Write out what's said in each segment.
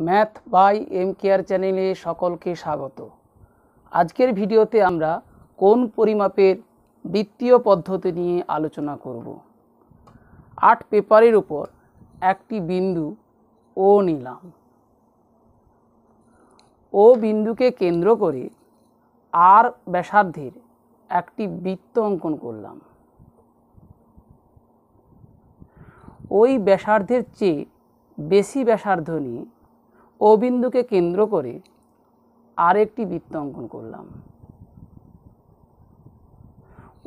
Math by M care চ্যানেলে সকলকে স্বাগত। আজকের ভিডিওতে আমরা কোণ পরিমাপের বৃত্তীয় পদ্ধতি নিয়ে আলোচনা করব। আর্ট পেপারের উপর একটি বিন্দু ও নিলাম। ও বিন্দুকে কেন্দ্র করে আর ব্যাসার্ধের একটি বৃত্ত অঙ্কন করলাম। ওই ব্যাসার্ধের চেয়ে বেশি ব্যাসার্ধ নিয়ে ও বিন্দুকে কেন্দ্র করে আরেকটি বৃত্ত অঙ্কন করলাম।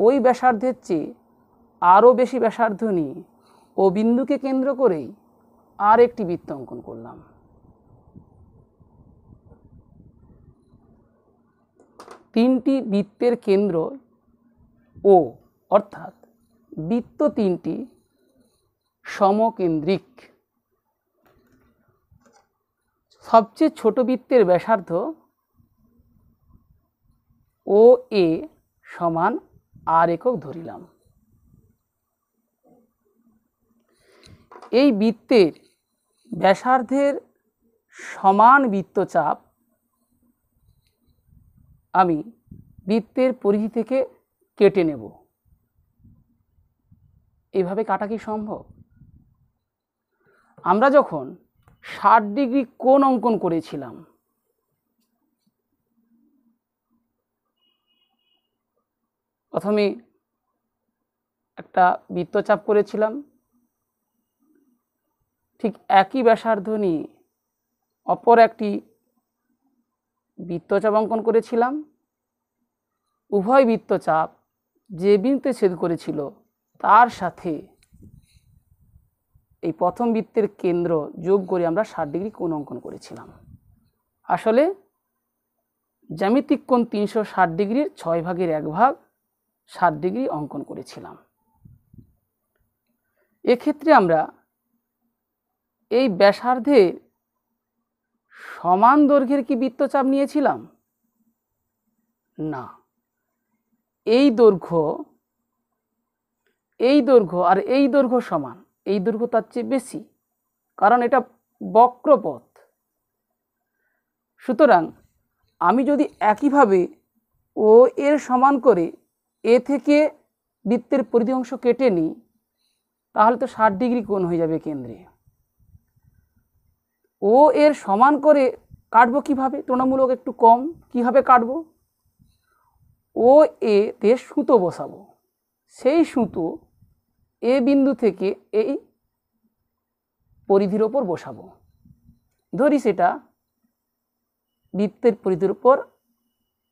ওই ব্যাসার্ধের চেয়ে আরও বেশি ব্যাসার্ধ নিয়ে ও বিন্দুকে কেন্দ্র করেই আরেকটি বৃত্ত অঙ্কন করলাম। তিনটি বৃত্তের কেন্দ্র ও, অর্থাৎ বৃত্ত তিনটি সমকেন্দ্রিক। সবচেয়ে ছোট বৃত্তের ব্যাসার্ধ ও এ সমান আর একক ধরিলাম। এই বৃত্তের ব্যাসার্ধের সমান বৃত্তচাপ আমি বৃত্তের পরিধি থেকে কেটে নেব। এইভাবে কাটা কি সম্ভব? আমরা যখন 60 ডিগ্রি কোণ অঙ্কন করেছিলাম, প্রথমে একটা বৃত্তচাপ করেছিলাম, ঠিক একই ব্যাসার্ধ নিয়ে অপর একটি বৃত্তচাপ অঙ্কন করেছিলাম। উভয় বৃত্তচাপ যে বিন্দুতে ছেদ করেছিল তার সাথে এই প্রথম বৃত্তের কেন্দ্র যোগ করে আমরা 60 ডিগ্রি কোণ অঙ্কন করেছিলাম। আসলে জ্যামিতিক কোণ 360 ডিগ্রির 6/1 60 ডিগ্রি অঙ্কন করেছিলাম। এক্ষেত্রে আমরা এই ব্যাসার্ধে সমান দৈর্ঘ্যের কি বৃত্তচাপ নিয়েছিলাম? না, এই দৈর্ঘ্য আর এই দৈর্ঘ্য সমান, এই দৈর্ঘ্য তার চেয়ে বেশি, কারণ এটা বক্রপথ। সুতরাং আমি যদি একইভাবে ও এর সমান করে এ থেকে বৃত্তের পরিধি অংশ কেটে নিই, তাহলে তো 60 ডিগ্রি কোণ হয়ে যাবে কেন্দ্রে। ও এর সমান করে কাটবো কিভাবে? তুলনামূলক একটু কম। কিভাবে কাটবো? ও এ তে সুতো বসাবো। সেই সুতো এ বিন্দু থেকে এই পরিধির ওপর বসাবো। ধরি সেটা বৃত্তের পরিধির উপর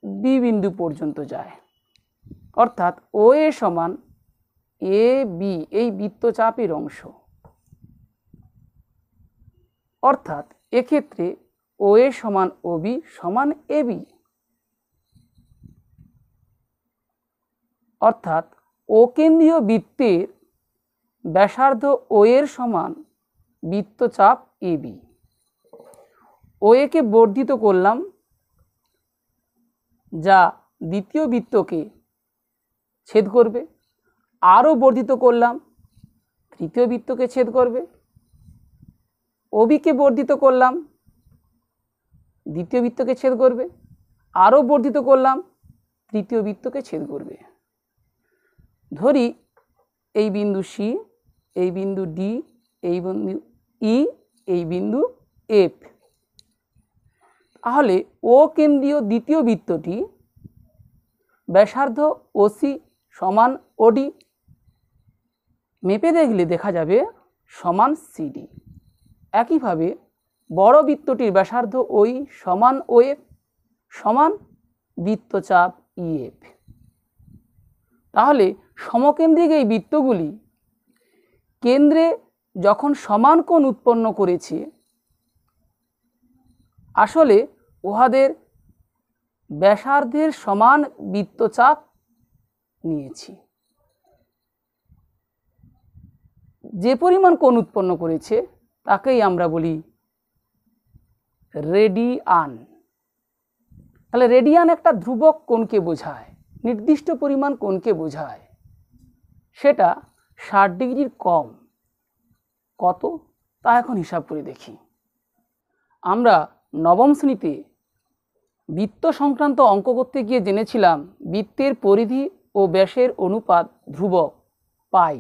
বি বিন্দু পর্যন্ত যায়, অর্থাৎ ও এ সমান এ বি, এই বৃত্তচাপের অংশ। অর্থাৎ এক্ষেত্রে ও এ সমান ও বি সমান এ বি। অর্থাৎ ও কেন্দ্রীয় বৃত্তের ব্যাসার্ধ ও এর সমান বৃত্তচাপ এ বি। ও একে বর্ধিত করলাম, যা দ্বিতীয় বৃত্তকে ছেদ করবে। আরও বর্ধিত করলাম, তৃতীয় বৃত্তকে ছেদ করবে। ওবিকে বর্ধিত করলাম, দ্বিতীয় বৃত্তকে ছেদ করবে। আরও বর্ধিত করলাম, তৃতীয় বৃত্তকে ছেদ করবে। ধরি এই বিন্দু সি, এই বিন্দু ডি, এই বিন্দু ই, এই বিন্দু এফ। তাহলে ও কেন্দ্রীয় দ্বিতীয় বৃত্তটি ব্যাসার্ধ ওসি সমান ওডি। মেপে দেখলে দেখা যাবে সমান সিডি। একইভাবে বড় বৃত্তটির ব্যাসার্ধ ওই সমান ওএফ সমান বৃত্তচাপ ইএফ। তাহলে সমকেন্দ্রিক এই বৃত্তগুলি কেন্দ্রে যখন সমান কোণ উৎপন্ন করেছে, আসলে উহাদের ব্যাসার্ধের সমান বৃত্তচাপ নিয়েছি। যে পরিমাণ কোণ উৎপন্ন করেছে তাকেই আমরা বলি রেডিয়ান। তাহলে রেডিয়ান একটা ধ্রুবক কোণকে বোঝায়, নির্দিষ্ট পরিমাণ কোণকে বোঝায়। সেটা 60 ডিগ্রির কম। কত তা এখন হিসাব করে দেখি। আমরা নবম শ্রেণীতে বৃত্ত সংক্রান্ত অঙ্ক করতে গিয়ে জেনেছিলাম বৃত্তের পরিধি ও ব্যাসের অনুপাত ধ্রুবক পাই।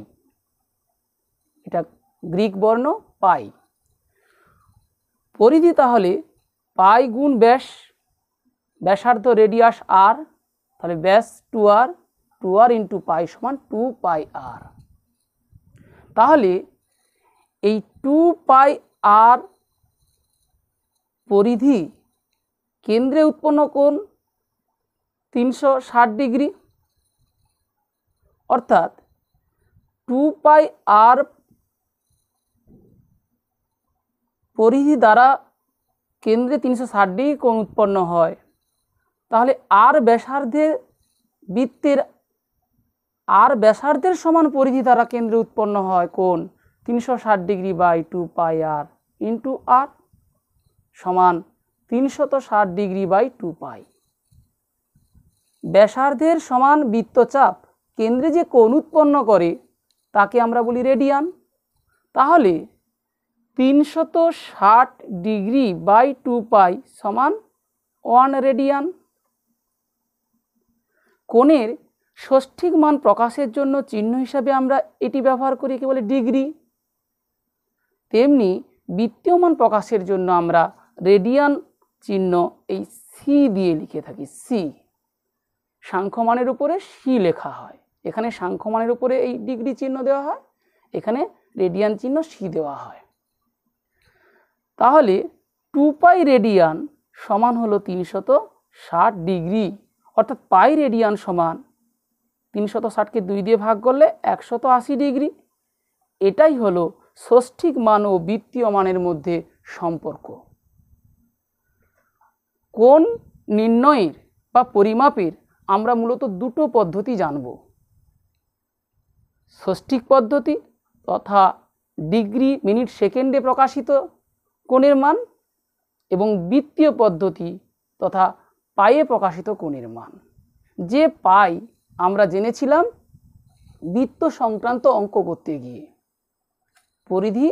এটা গ্রিক বর্ণ পাই। পরিধি তাহলে পাই গুণ ব্যাস, ব্যাসার্ধ রেডিয়াস আর, তাহলে ব্যাস 2r ইন্টু পাই সমান 2 পাই আর। তাহলে এই 2 পাই আর পরিধি কেন্দ্রে উৎপন্ন কোণ 360 ডিগ্রি, অর্থাৎ 2 পাই আর পরিধি দ্বারা কেন্দ্রে 360 ডিগ্রি কোণ উৎপন্ন হয়। তাহলে আর ব্যাসার্ধের বৃত্তের আর ব্যাসার্ধের সমান পরিধি দ্বারা কেন্দ্রে উৎপন্ন হয় কোণ 360 degree by 2 pi r into r সমান 360 ডিগ্রি বাই 2 পাই। ব্যাসার্ধের সমান বৃত্তচাপ কেন্দ্রে যে কোণ উৎপন্ন করে তাকে আমরা বলি রেডিয়ান। তাহলে 360 ডিগ্রি বাই 2 পাই সমান 1 রেডিয়ান। কোণের ষষ্ঠিক মান প্রকাশের জন্য চিহ্ন হিসাবে আমরা এটি ব্যবহার করি, কি বলে ডিগ্রি। তেমনি বৃত্তীয় মান প্রকাশের জন্য আমরা রেডিয়ান চিহ্ন এই সি দিয়ে লিখে থাকি। সি সাংখ্যমানের উপরে সি লেখা হয়, এখানে সাংখ্যমানের উপরে এই ডিগ্রি চিহ্ন দেওয়া হয়, এখানে রেডিয়ান চিহ্ন সি দেওয়া হয়। তাহলে 2 পাই রেডিয়ান সমান হলো 360 ডিগ্রি, অর্থাৎ পাই রেডিয়ান সমান 360কে 2 দিয়ে ভাগ করলে 180 ডিগ্রি। এটাই হলো ষষ্ঠিক মান ও বৃত্তীয় মানের মধ্যে সম্পর্ক। কোণ নির্ণয়ের বা পরিমাপের আমরা মূলত দুটো পদ্ধতি জানব, ষষ্ঠিক পদ্ধতি তথা ডিগ্রি মিনিট সেকেন্ডে প্রকাশিত কোণের মান, এবং বৃত্তীয় পদ্ধতি তথা পাইয়ে প্রকাশিত কোণের মান। যে পাই আমরা জেনেছিলাম বৃত্ত সংক্রান্ত অঙ্ক করতে গিয়ে, পরিধি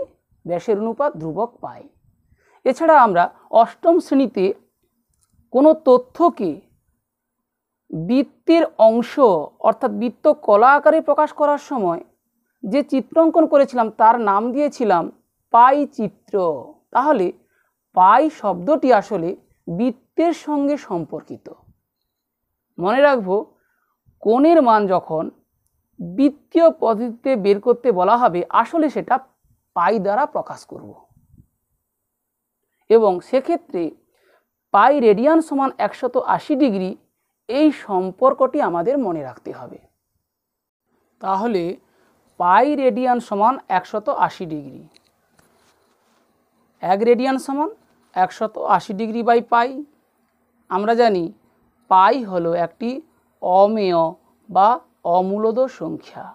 ব্যাসের অনুপাত ধ্রুবক পাই। এছাড়া আমরা অষ্টম শ্রেণীতে কোনো তথ্যকে বৃত্তের অংশ অর্থাৎ বৃত্ত কলা আকারে প্রকাশ করার সময় যে চিত্রাঙ্কন করেছিলাম তার নাম দিয়েছিলাম পাই চিত্র। তাহলে পাই শব্দটি আসলে বৃত্তের সঙ্গে সম্পর্কিত। মনে রাখবো, কোণের মান যখন বৃত্তীয় পদ্ধতিতে বের করতে বলা হবে আসলে সেটা পাই দ্বারা প্রকাশ করব, এবং সেক্ষেত্রে পাই রেডিয়ান সমান 180 ডিগ্রি, এই সম্পর্কটি আমাদের মনে রাখতে হবে। তাহলে পাই রেডিয়ান সমান 180 ডিগ্রি, 1 রেডিয়ান সমান 180 ডিগ্রি বাই পাই। আমরা জানি পাই হলো একটি অমেয় বা অমূলদ সংখ্যা।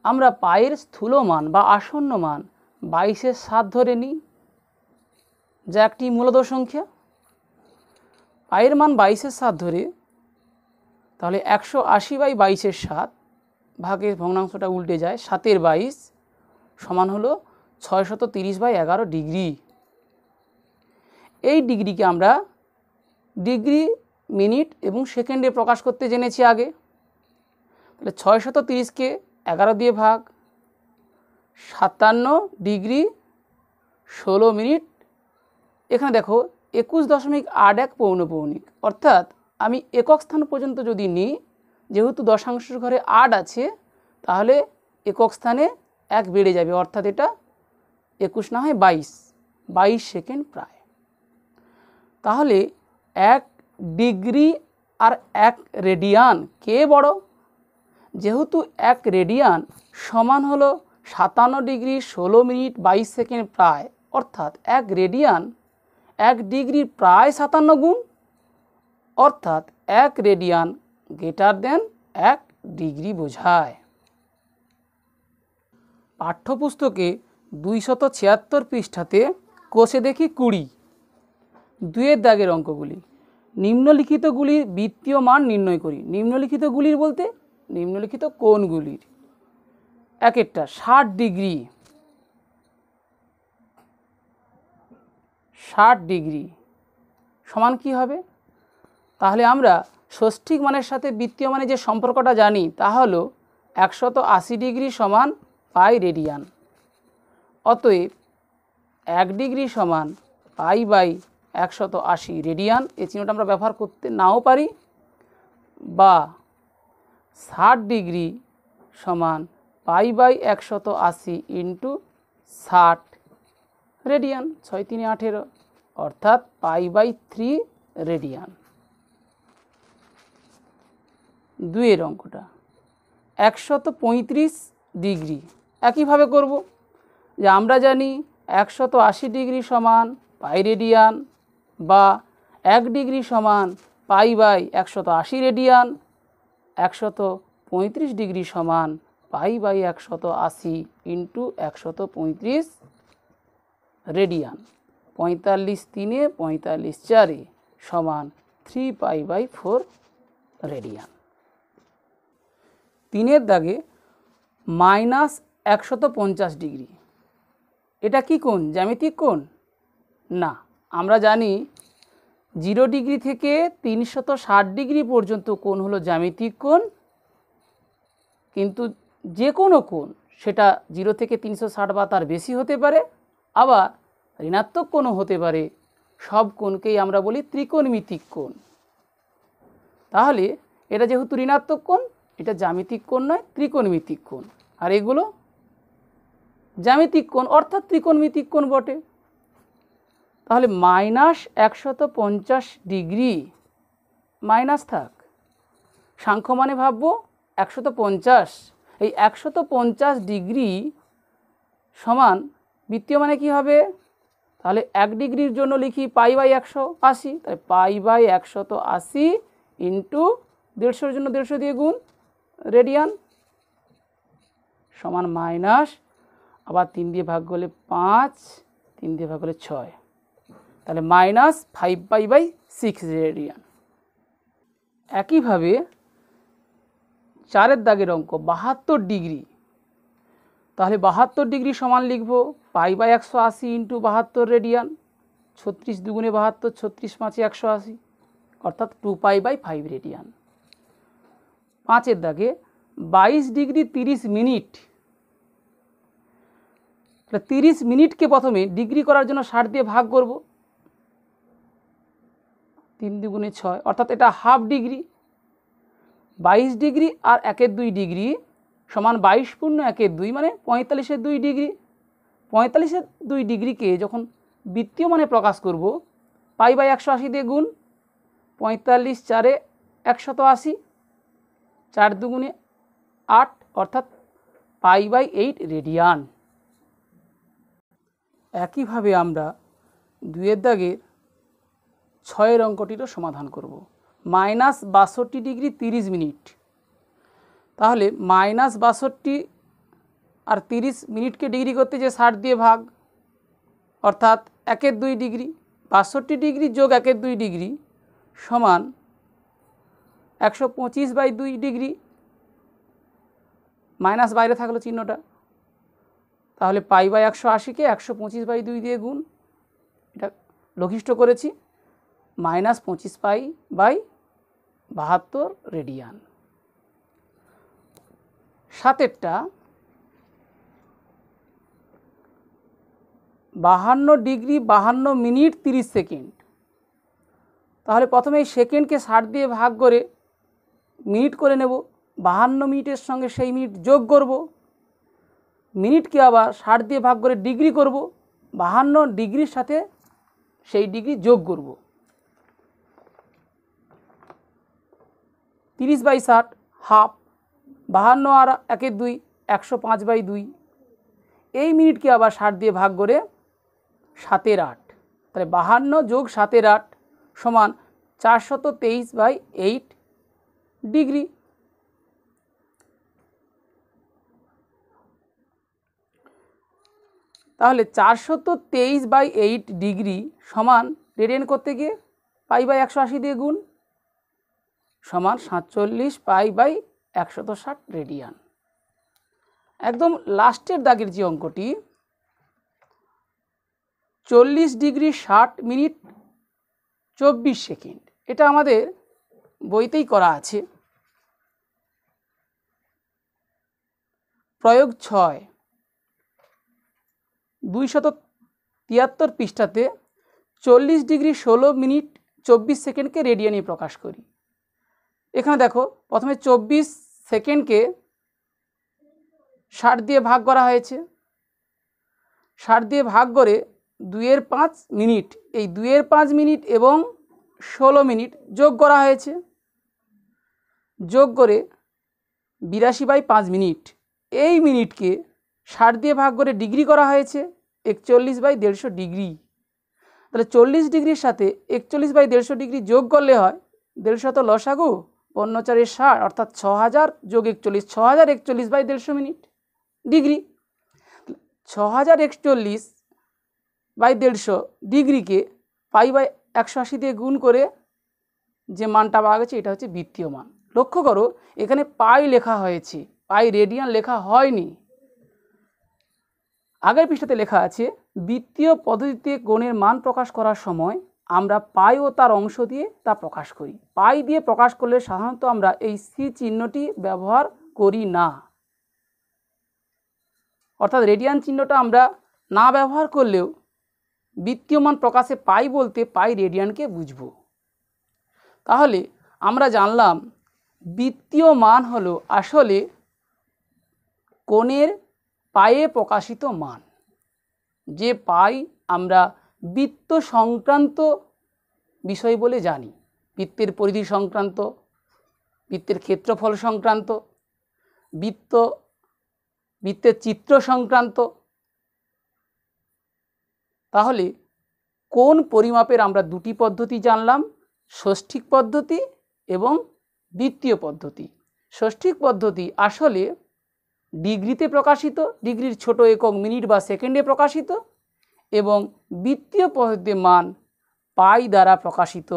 আমরা পায়ের স্থূল মান বা আসন্ন মান 22/7 ধরে নিই, যা একটি মূলদ সংখ্যা। পায়ের মান 22/7 ধরে, তাহলে 180 বাই 22/7 ভাগের ভগ্নাংশটা উল্টে যায়, 7 22 সমান হলো 630/11 ডিগ্রি। এই ডিগ্রিকে আমরা ডিগ্রি মিনিট এবং সেকেন্ডে প্রকাশ করতে জেনেছি আগে। তাহলে 630কে 11 দিয়ে ভাগ, 57 ডিগ্রি 16 মিনিট। এখানে দেখো 21.81 পৌনঃপুনিক, অর্থাৎ আমি একক স্থান পর্যন্ত যদি নিই, যেহেতু দশাংশের ঘরে 8 আছে, তাহলে একক স্থানে 1 বেড়ে যাবে, অর্থাৎ এটা 21 না হয় 22 সেকেন্ড প্রায়। তাহলে 1 ডিগ্রি আর 1 রেডিয়ান কে বড়? যেহেতু 1 রেডিয়ান সমান হলো 57 ডিগ্রি 16 মিনিট 22 সেকেন্ড প্রায়, অর্থাৎ 1 রেডিয়ান 1 ডিগ্রির প্রায় 57 গুণ, অর্থাৎ 1 রেডিয়ান গ্রেটার দেন 1 ডিগ্রি বোঝায়। পাঠ্যপুস্তকে 276 পৃষ্ঠাতে কোষে দেখি 20, 2-এর দাগের অঙ্কগুলি। নিম্নলিখিতগুলির বৃত্তীয় মান নির্ণয় করি। নিম্নলিখিতগুলির বলতে নিম্নলিখিত কোণগুলির। এক একটা 60 ডিগ্রি, 60 ডিগ্রি সমান কি হবে? তাহলে আমরা ষষ্ঠিক মানের সাথে বৃত্তীয় মানে যে সম্পর্কটা জানি তা হলো 180 ডিগ্রি সমান পাই রেডিয়ান। অতএব 1 ডিগ্রি সমান পাই বাই 180 রেডিয়ান। এই চিহ্নটা আমরা ব্যবহার করতে নাও পারি, বা 60 ডিগ্রি সমান পাই বাই 180 ইন্টু 60 রেডিয়ান, 6 3 18, অর্থাৎ পাই বাই 3 রেডিয়ান। 2 অঙ্কটা 135 ডিগ্রি একইভাবে করব। যে আমরা জানি 180 ডিগ্রি সমান পাই রেডিয়ান, বা 1 ডিগ্রি সমান পাই বাই 180 রেডিয়ান। 135 ডিগ্রি সমান পাই বাই 180 ইন্টু 135 রেডিয়ান। 45 3 45 4 সমান 3 পাই বাই 4 রেডিয়ান। 3 দাগে -150 ডিগ্রি, এটা কি কোণ? জ্যামিতিক কোণ? না, আমরা জানি 0 ডিগ্রি থেকে 360 ডিগ্রি পর্যন্ত কোণ হলো জ্যামিতিক কোণ, কিন্তু যে কোনো কোণ সেটা 0 থেকে 360 বা তার বেশি হতে পারে, আবার ঋণাত্মক কোণও হতে পারে। সব কোণকেই আমরা বলি ত্রিকোণমিতিক কোণ। তাহলে এটা যেহেতু ঋণাত্মক কোণ, এটা জ্যামিতিক কোণ নয়, ত্রিকোণমিতিক কোণ। আর এগুলো জ্যামিতিক কোণ অর্থাৎ ত্রিকোণমিতিক কোণ বটে। তাহলে -150 ডিগ্রি মাইনাস থাক, সাংখ্য মানে ভাববো 150। এই 150 ডিগ্রি সমান বৃত্তীয় মানে কি হবে? তাহলে 1 ডিগ্রির জন্য লিখি পাই বাই 180, তাহলে পাই বাই 180 ইন্টু 150-এর জন্য 150 দিয়ে গুণ রেডিয়ান সমান মাইনাস, আবার 3 দিয়ে ভাগ করলে 5, 3 দিয়ে ভাগ করলে 6, তাহলে -5 পাই বাই 6 রেডিয়ান। একইভাবে 4 দাগের অঙ্ক 72 ডিগ্রি, তাহলে 72 ডিগ্রি সমান লিখব পাই বাই 180 ইন্টু 72 রেডিয়ান। 36 দুগুণে 72, 36 5 180, অর্থাৎ 2 পাই বাই 5 রেডিয়ান। 5 দাগে 22 ডিগ্রি 30 মিনিট, তাহলে 30 মিনিটকে প্রথমে ডিগ্রি করার জন্য 60 দিয়ে ভাগ করব, 3 দুগুণে 6, অর্থাৎ এটা হাফ ডিগ্রি। 22 ডিগ্রি আর 1/2 ডিগ্রি সমান 22 পূর্ণ 1/2 মানে 45-এর 2 ডিগ্রি। 45-এর 2 ডিগ্রিকে যখন বৃত্তীয় মানে প্রকাশ করব, পাই বাই 180 দিয়ে গুণ, 45 4 180, 4 দুগুণে 8, অর্থাৎ পাই বাই 8 রেডিয়ান। একইভাবে আমরা 2 দাগের 6 অঙ্কটিরও সমাধান করব। -62 ডিগ্রি 30 মিনিট, তাহলে -62 আর 30 মিনিটকে ডিগ্রি করতে যে 60 দিয়ে ভাগ, অর্থাৎ 1/2 ডিগ্রি। 62 ডিগ্রি যোগ 1/2 ডিগ্রি সমান 125/2 ডিগ্রি, মাইনাস বাইরে থাকলো চিহ্নটা, তাহলে পাই বাই 180কে 125/2 দিয়ে গুণ, এটা লঘিষ্ঠ করেছি, -25 পাই বাই 72 রেডিয়ান। 7টা 52 ডিগ্রি 52 মিনিট 30 সেকেন্ড, তাহলে প্রথমে এই সেকেন্ডকে 60 দিয়ে ভাগ করে মিনিট করে নেব, 52 মিনিটের সঙ্গে সেই মিনিট যোগ করব, মিনিটকে আবার 60 দিয়ে ভাগ করে ডিগ্রি করব, 52 ডিগ্রির সাথে সেই ডিগ্রি যোগ করব, 30/60 হাফ, 52 আর 1/2 105/2, এই মিনিটকে আবার 60 দিয়ে ভাগ করে 7/8, তাহলে 52 যোগ 7/8 সমান 423/8 ডিগ্রি। তাহলে 423/8 ডিগ্রি সমান রেডিয়ান করতে গিয়ে পাই বাই 180 দিয়ে গুণ সমান 47 পাই বাই 160 রেডিয়ান। একদম লাস্টের দাগের যে অঙ্কটি 40°60'24" এটা আমাদের বইতেই করা আছে। প্রয়োগ 6 273 পৃষ্ঠাতে 40°16'24" রেডিয়ানে প্রকাশ করি। এখানে দেখো প্রথমে 24 সেকেন্ডকে 60 দিয়ে ভাগ করা হয়েছে। 60 দিয়ে ভাগ করে 2/5 মিনিট, এই 2/5 মিনিট এবং 16 মিনিট যোগ করা হয়েছে। যোগ করে 82/5 মিনিট, এই মিনিটকে 60 দিয়ে ভাগ করে ডিগ্রি করা হয়েছে 41/150 ডিগ্রি। তাহলে 40 ডিগ্রির সাথে 41/150 ডিগ্রি যোগ করলে হয় 150 তো লসাগু, 55×4 অর্থাৎ 6000 যোগ 41, 6041/150 মিনিট ডিগ্রি। 6041/150 ডিগ্রিকে π/180 দিয়ে গুণ করে যে মানটা পাওয়া গেছে এটা হচ্ছে বৃত্তীয় মান। লক্ষ্য করো এখানে পাই লেখা হয়েছে, পাই রেডিয়ান লেখা হয়নি। আগের পৃষ্ঠাতে লেখা আছে বৃত্তীয় পদ্ধতিতে কোণের মান প্রকাশ করার সময় আমরা পাই ও তার অংশ দিয়ে তা প্রকাশ করি। পাই দিয়ে প্রকাশ করলে সাধারণত আমরা এই সি চিহ্নটি ব্যবহার করি না, অর্থাৎ রেডিয়ান চিহ্নটা আমরা না ব্যবহার করলেও বৃত্তীয় মান প্রকাশে পাই বলতে পাই রেডিয়ানকে বুঝব। তাহলে আমরা জানলাম বৃত্তীয় মান হলো আসলে কোণের পায়ে প্রকাশিত মান। যে পাই আমরা বৃত্ত সংক্রান্ত বিষয় বলে জানি, বৃত্তের পরিধি সংক্রান্ত, বৃত্তের ক্ষেত্রফল সংক্রান্ত, বৃত্তের চিত্র সংক্রান্ত। তাহলে কোণ পরিমাপের আমরা দুটি পদ্ধতি জানলাম, ষষ্ঠিক পদ্ধতি এবং বৃত্তীয় পদ্ধতি। ষষ্ঠিক পদ্ধতি আসলে ডিগ্রিতে প্রকাশিত, ডিগ্রির ছোট একক মিনিট বা সেকেন্ডে প্রকাশিত, এবং বৃত্তীয় পদ্ধতির মান পাই দ্বারা প্রকাশিত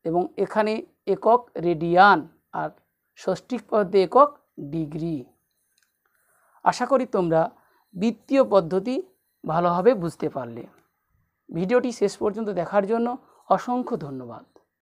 এবং এখানে একক রেডিয়ান আর ষষ্ঠিক পদ্ধতি একক ডিগ্রি। আশা করি তোমরা বৃত্তীয় পদ্ধতি ভালোভাবে বুঝতে পারলে। ভিডিওটি শেষ পর্যন্ত দেখার জন্য অসংখ্য ধন্যবাদ।